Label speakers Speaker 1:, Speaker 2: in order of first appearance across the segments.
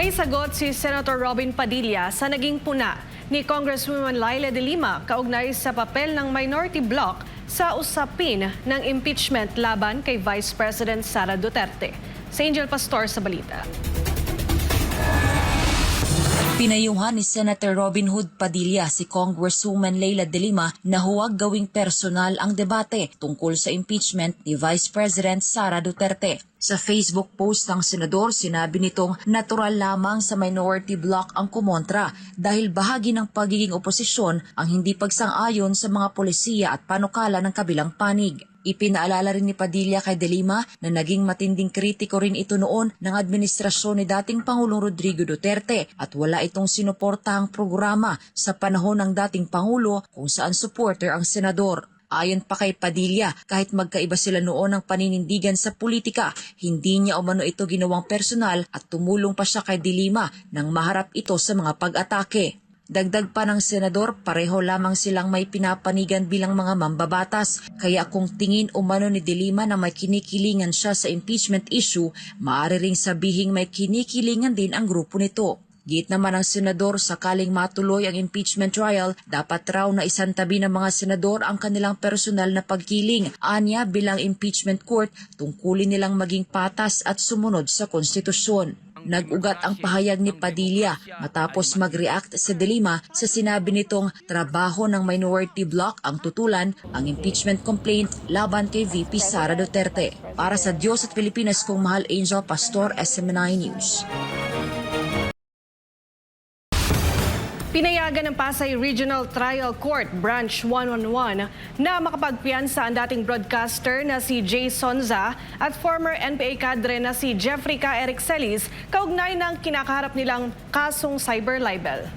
Speaker 1: May sagot si Senator Robin Padilla sa naging puna ni Congresswoman Leila de Lima kaugnay sa papel ng minority bloc sa usapin ng impeachment laban kay Vice President Sara Duterte. Si Angel Pastor sa balita.
Speaker 2: Pinayuhan ni Senator Robin Hood Padilla si Congresswoman Leila de Lima na huwag gawing personal ang debate tungkol sa impeachment ni Vice President Sara Duterte. Sa Facebook post ng senador, sinabi nitong natural lamang sa minority bloc ang kumontra dahil bahagi ng pagiging oposisyon ang hindi pagsang-ayon sa mga polisiya at panukala ng kabilang panig. Ipinaalala rin ni Padilla kay De Lima na naging matinding kritiko rin ito noon ng administrasyon ni dating Pangulong Rodrigo Duterte at wala itong sinuportahang programa sa panahon ng dating Pangulo kung saan supporter ang senador. Ayon pa kay Padilla, kahit magkaiba sila noon ng paninindigan sa politika, hindi niya umano ito ginawang personal at tumulong pa siya kay De Lima nang maharap ito sa mga pag-atake. Dagdag pa ng senador, pareho lamang silang may pinapanigan bilang mga mambabatas. Kaya kung tingin umano ni De Lima na may kinikilingan siya sa impeachment issue, maaari ring sabihing may kinikilingan din ang grupo nito. Git naman ng senador, sakaling matuloy ang impeachment trial, dapat raw na isantabi ng mga senador ang kanilang personal na pagkiling. Anya, bilang impeachment court, tungkulin nilang maging patas at sumunod sa konstitusyon. Nag-ugat ang pahayag ni Padilla matapos mag-react sa De Lima sa sinabi nitong trabaho ng minority bloc ang tutulan ang impeachment complaint laban kay VP Sara Duterte. Para sa Diyos at Pilipinas kong mahal, Angel Pastor, SMNI News.
Speaker 1: Pinayagan ng Pasay Regional Trial Court Branch 111 na makapagpiyansa ang dating broadcaster na si Jay Sonza at former NPA cadre na si Jeffrey K. Eric Celis kaugnay ng kinakaharap nilang kasong cyber libel.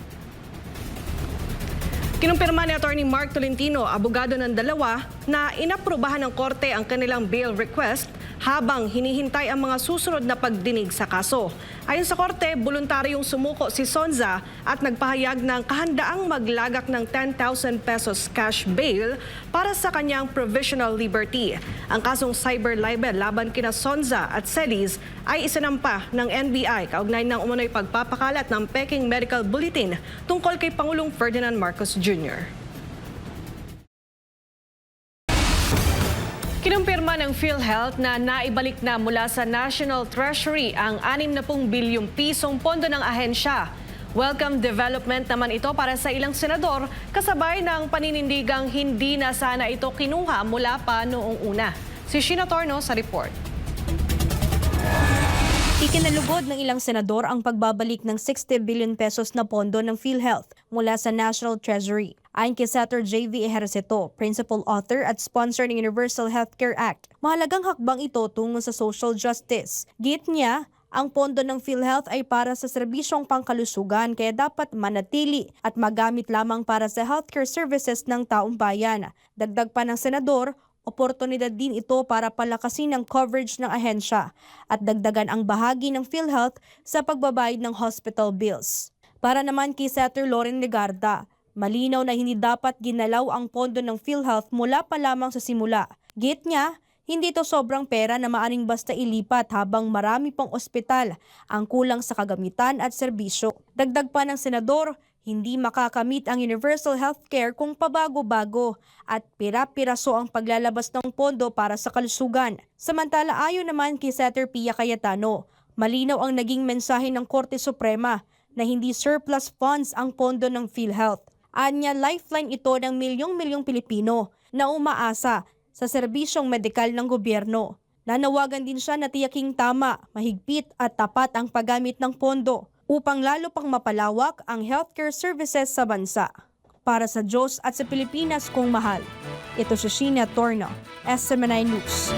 Speaker 1: Kinumpirma ni Attorney Mark Tolentino, abogado ng dalawa, na inaprubahan ng korte ang kanilang bail request habang hinihintay ang mga susunod na pagdinig sa kaso. Ayon sa korte, voluntaryong sumuko si Sonza at nagpahayag ng kahandaang maglagak ng 10,000 pesos cash bail para sa kanyang provisional liberty. Ang kasong cyber libel laban kina Sonza at Celis ay isinampa ng NBI kaugnay ng umunoy pagpapakalat ng peking medical bulletin tungkol kay Pangulong Ferdinand Marcos Jr. Kinumpirma ng PhilHealth na naibalik na mula sa National Treasury ang 60 bilyong pisong pondo ng ahensya. Welcome development naman ito para sa ilang senador kasabay ng paninindigang hindi na sana ito kinuha mula pa noong una. Si Sheena Torno sa report.
Speaker 3: Ikinalugod ng ilang senador ang pagbabalik ng 60 billion pesos na pondo ng PhilHealth mula sa National Treasury. Ayon kay Senator J.V. Ejercito, principal author at sponsor ng Universal Healthcare Act, mahalagang hakbang ito tungo sa social justice. Git niya, ang pondo ng PhilHealth ay para sa serbisyong pangkalusugan kaya dapat manatili at magamit lamang para sa healthcare services ng taong bayan. Dagdag pa ng senador, oportunidad din ito para palakasin ang coverage ng ahensya at dagdagan ang bahagi ng PhilHealth sa pagbabayad ng hospital bills. Para naman kay Senator Loren Legarda, malinaw na hindi dapat ginalaw ang pondo ng PhilHealth mula pa lamang sa simula. Git niya, hindi ito sobrang pera na maaring basta ilipat habang marami pang ospital ang kulang sa kagamitan at serbisyo. Dagdag pa ng senador, hindi makakamit ang universal healthcare kung pabago-bago at pira-piraso ang paglalabas ng pondo para sa kalusugan. Samantala ayon naman kay Senator Pia Cayetano, malinaw ang naging mensahe ng Korte Suprema na hindi surplus funds ang pondo ng PhilHealth. Anya, lifeline ito ng milyong-milyong Pilipino na umaasa sa serbisyong medikal ng gobyerno. Nanawagan din siya na tiyaking tama, mahigpit at tapat ang paggamit ng pondo upang lalo pang mapalawak ang healthcare services sa bansa. Para sa Diyos at sa Pilipinas kong mahal, ito si Sheena Torno, SMNI News.